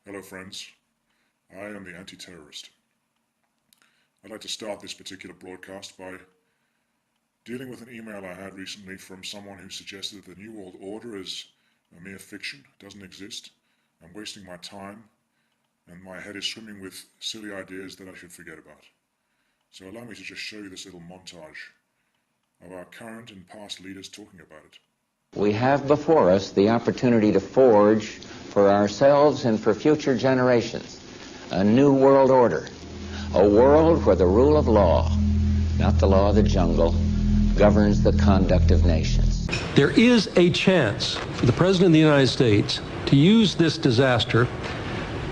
Hello friends, I am the Anti-Terrorist. I'd like to start this particular broadcast by dealing with an email I had recently from someone who suggested that the New World Order is a mere fiction, doesn't exist. I'm wasting my time and my head is swimming with silly ideas that I should forget about. So allow me to just show you this little montage of our current and past leaders talking about it. We have before us the opportunity to forge for ourselves and for future generations a new world order, a world where the rule of law, not the law of the jungle, governs the conduct of nations. There is a chance for the President of the United States to use this disaster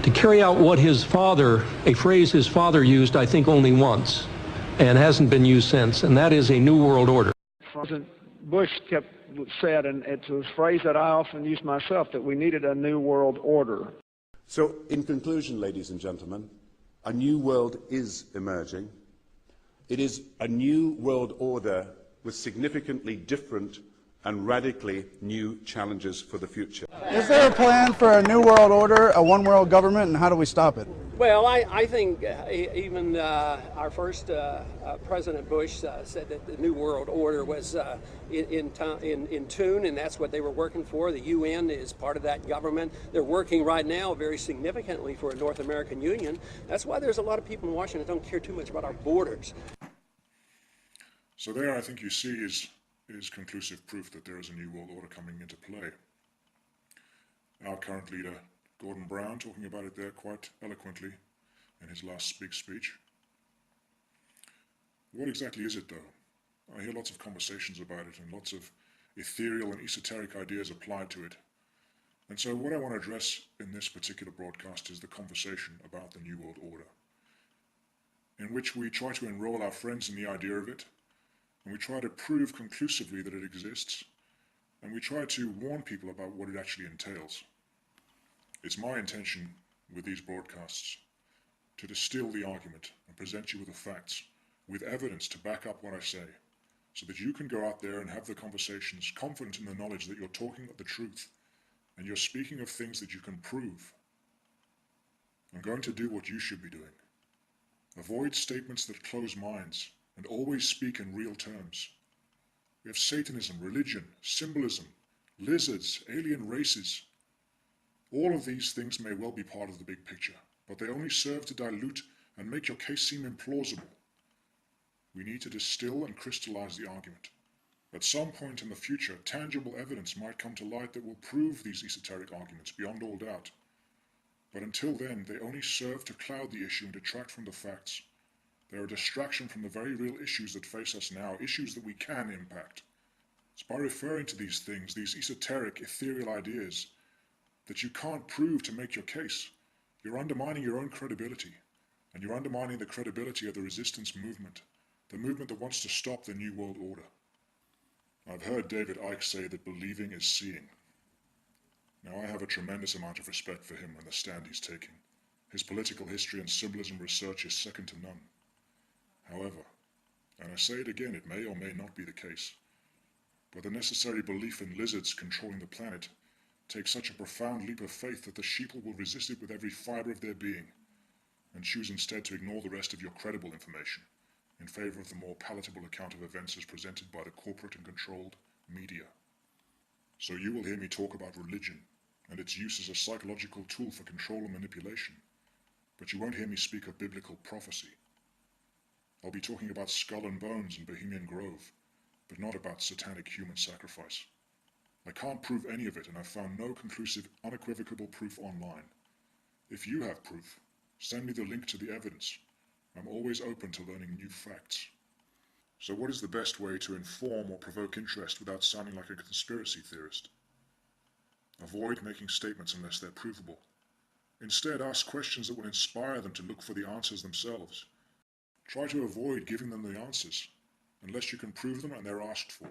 to carry out what his father, a phrase his father used, I think, only once, and hasn't been used since, and that is a new world order. President Bush said, and it's a phrase that I often use myself, that we needed a new world order. So, in conclusion, ladies and gentlemen, a new world is emerging. It is a new world order with significantly different and radically new challenges for the future. Is there a plan for a new world order, a one world government, and how do we stop it? Well, I think even our first President Bush said that the New World Order was in tune, and that's what they were working for. The UN is part of that government. They're working right now very significantly for a North American Union. That's why there's a lot of people in Washington that don't care too much about our borders. So there I think you see is conclusive proof that there is a new world order coming into play. Our current leader, Gordon Brown, talking about it there quite eloquently in his last big speech. What exactly is it, though? I hear lots of conversations about it and lots of ethereal and esoteric ideas applied to it. And so what I want to address in this particular broadcast is the conversation about the New World Order, in which we try to enroll our friends in the idea of it, and we try to prove conclusively that it exists, and we try to warn people about what it actually entails. It's my intention with these broadcasts to distill the argument and present you with the facts, with evidence to back up what I say, so that you can go out there and have the conversations confident in the knowledge that you're talking the truth and you're speaking of things that you can prove. I'm going to do what you should be doing. Avoid statements that close minds and always speak in real terms. We have Satanism, religion, symbolism, lizards, alien races. All of these things may well be part of the big picture, but they only serve to dilute and make your case seem implausible. We need to distill and crystallize the argument. At some point in the future, tangible evidence might come to light that will prove these esoteric arguments beyond all doubt. But until then, they only serve to cloud the issue and detract from the facts. They're a distraction from the very real issues that face us now, issues that we can impact. It's by referring to these things, these esoteric, ethereal ideas, that you can't prove to make your case. You're undermining your own credibility, and you're undermining the credibility of the resistance movement, the movement that wants to stop the New World Order. I've heard David Icke say that believing is seeing. Now, I have a tremendous amount of respect for him and the stand he's taking. His political history and symbolism research is second to none. However, and I say it again, it may or may not be the case, but the necessary belief in lizards controlling the planet takes such a profound leap of faith that the sheeple will resist it with every fiber of their being, and choose instead to ignore the rest of your credible information in favor of the more palatable account of events as presented by the corporate and controlled media. So you will hear me talk about religion and its use as a psychological tool for control and manipulation, but you won't hear me speak of biblical prophecy. I'll be talking about skull and bones and Bohemian Grove, but not about satanic human sacrifice. I can't prove any of it, and I've found no conclusive, unequivocal proof online. If you have proof, send me the link to the evidence. I'm always open to learning new facts. So what is the best way to inform or provoke interest without sounding like a conspiracy theorist? Avoid making statements unless they're provable. Instead, ask questions that will inspire them to look for the answers themselves. Try to avoid giving them the answers, unless you can prove them and they're asked for.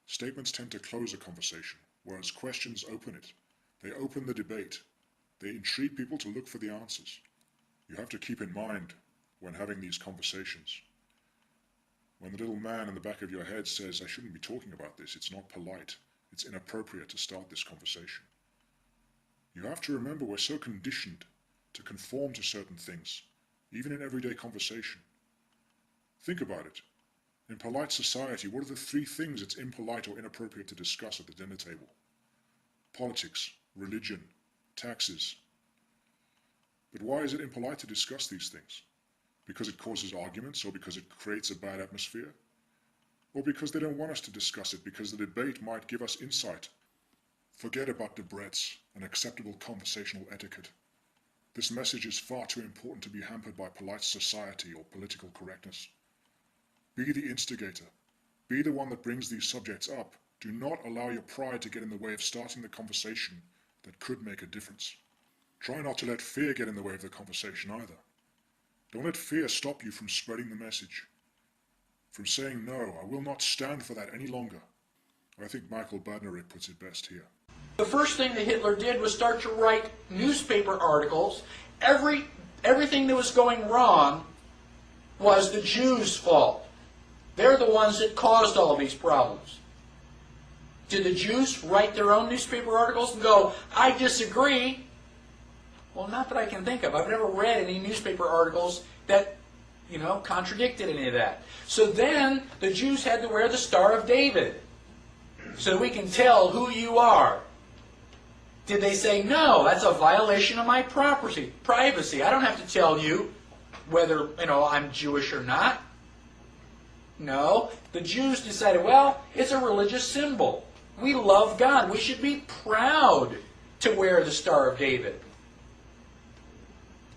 Statements tend to close a conversation, whereas questions open it. They open the debate. They intrigue people to look for the answers. You have to keep in mind when having these conversations. When the little man in the back of your head says, I shouldn't be talking about this, it's not polite, it's inappropriate to start this conversation. You have to remember we're so conditioned to conform to certain things, even in everyday conversation. Think about it. In polite society, what are the three things it's impolite or inappropriate to discuss at the dinner table? Politics, religion, taxes. But why is it impolite to discuss these things? Because it causes arguments, or because it creates a bad atmosphere? Or because they don't want us to discuss it, because the debate might give us insight? Forget about debrets and acceptable conversational etiquette. This message is far too important to be hampered by polite society or political correctness. Be the instigator. Be the one that brings these subjects up. Do not allow your pride to get in the way of starting the conversation that could make a difference. Try not to let fear get in the way of the conversation either. Don't let fear stop you from spreading the message, from saying, no, I will not stand for that any longer. I think Michael Badnarik puts it best here. The first thing that Hitler did was start to write newspaper articles. Everything that was going wrong was the Jews' fault. They're the ones that caused all these problems. Did the Jews write their own newspaper articles and go, I disagree? Well, not that I can think of. I've never read any newspaper articles that, contradicted any of that. So then the Jews had to wear the Star of David so we can tell who you are. Did they say, no, that's a violation of my privacy. I don't have to tell you whether, I'm Jewish or not. No, the Jews decided, well, it's a religious symbol. We love God. We should be proud to wear the Star of David.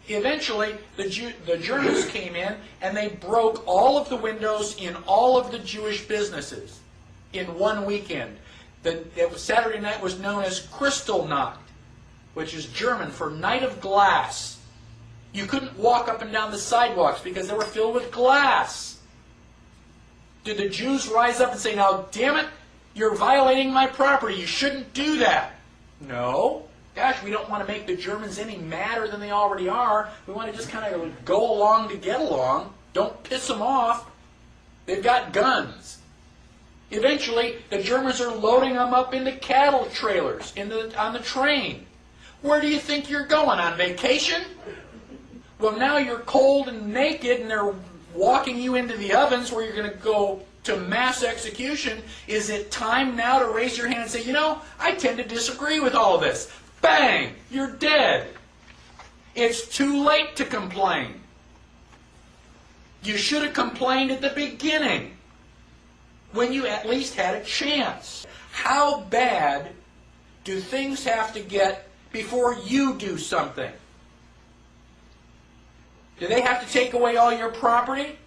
Eventually, the Germans came in and they broke all of the windows in all of the Jewish businesses in one weekend. Saturday night was known as Kristallnacht, which is German for Night of Glass. You couldn't walk up and down the sidewalks because they were filled with glass. Did the Jews rise up and say, now, damn it, you're violating my property. You shouldn't do that? No. Gosh, we don't want to make the Germans any madder than they already are. We want to just kind of go along to get along. Don't piss them off. They've got guns. Eventually, the Germans are loading them up into cattle trailers on the train. Where do you think you're going? On vacation? Well, now you're cold and naked and they're walking you into the ovens where you're going to go to mass execution. Is it time now to raise your hand and say, I tend to disagree with all of this? Bang! You're dead. It's too late to complain. You should have complained at the beginning, when you at least had a chance. How bad do things have to get before you do something? Do they have to take away all your property?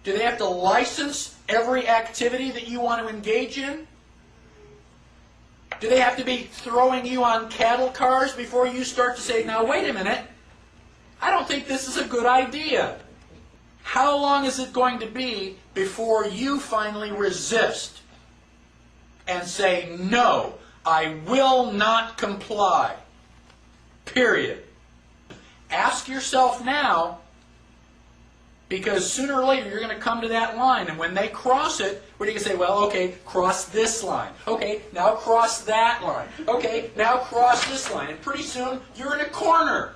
Do they have to license every activity that you want to engage in? Do they have to be throwing you on cattle cars before you start to say, now wait a minute, I don't think this is a good idea? How long is it going to be before you finally resist and say, no, I will not comply? Period. Ask yourself now, because sooner or later you're going to come to that line, and when they cross it, where you can say, well, okay, cross this line. Okay, now cross that line. Okay, now cross this line. And pretty soon you're in a corner.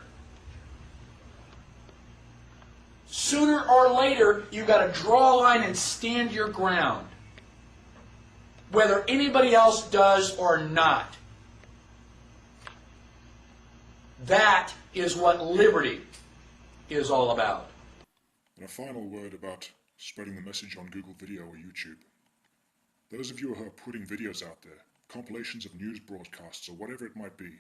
Sooner or later, you've got to draw a line and stand your ground, whether anybody else does or not. That is what liberty is all about. And a final word about spreading the message on Google Video or YouTube. Those of you who are putting videos out there, compilations of news broadcasts or whatever it might be,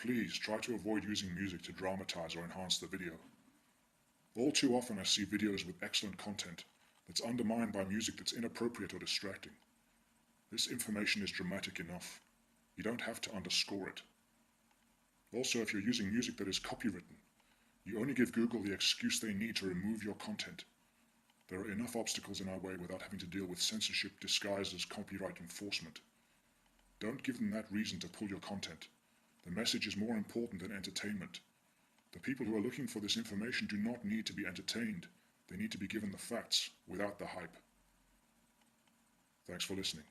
please try to avoid using music to dramatize or enhance the video. All too often I see videos with excellent content that's undermined by music that's inappropriate or distracting. This information is dramatic enough. You don't have to underscore it. Also, if you're using music that is copywritten, you only give Google the excuse they need to remove your content. There are enough obstacles in our way without having to deal with censorship disguised as copyright enforcement. Don't give them that reason to pull your content. The message is more important than entertainment. The people who are looking for this information do not need to be entertained. They need to be given the facts without the hype. Thanks for listening.